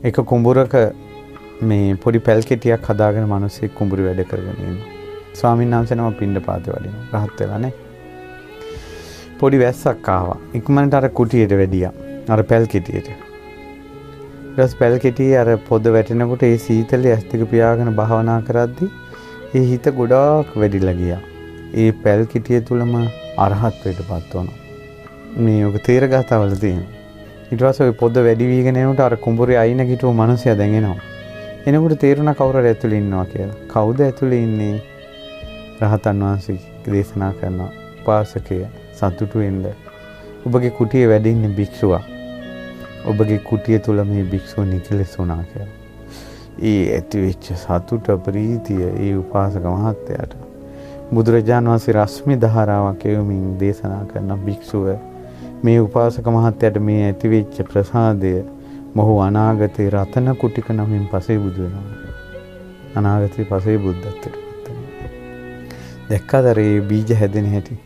එක කුඹුරක මේ පොඩි පැල් කෙටියක් හදාගෙන මිනිස්සෙක් කුඹුරු වැඩ කරගෙන ඉන්නවා. ස්වාමීන් වහන්සේ නම පිණ්ඩපාතේ වඩිනවා. රහත් වෙලා නේ. පොඩි වැස්සක් ආවා. ඉක්මනට අර කුටියට වැඩියා. අර පැල් කෙටියට. ඊට පැල් කෙටියේ අර පොද වැටෙනකොට ඒ සීතලේ ඇස් දෙක පියාගෙන භාවනා කරද්දී ඒ හිත ගොඩාක් වැඩිලා ගියා. ඒ පැල් කෙටිය තුලම අරහත්ත්වයටපත් වුණා. මේ ඔක තේරගතවල තියෙනවා. ඊට පස්සේ ওই පොද වැඩි වීගෙන යනකොට අර කුඹුරේ අයින හිටපු මිනිහයා දැන් එනවා. එනකොට තේරුණා කවුරු හරි ඇතුලේ ඉන්නවා කියලා. කවුද ඇතුලේ ඉන්නේ? රහතන් වහන්සේ දේශනා කරන උපාසකය සතුටු වෙන්න. ඔබගේ කුටියේ වැඩ ඉන්න භික්ෂුවා. ඔබගේ කුටිය තුල මේ භික්ෂුව නිකලස් වුණා කියලා. ඒ ඇතිවෙච්ච සතුට ප්‍රීතිය ඒ උපාසක මහත්තයාට බුදුරජාණන් වහන්සේ රශ්මි ධාරාවක් එවමින් දේශනා කරන භික්ෂුව මේ උපාසක මහත්තයාට මේ ඇතිවෙච්ච ප්‍රසාදය මොහු අනාගතේ රතන කුටික නමින් පසේ බුදු වෙනවා. අනාගතේ පසේ බුද්ධත්වයට පත් වෙනවා. දැක්කද ඒ බීජ හැදෙන හැටි?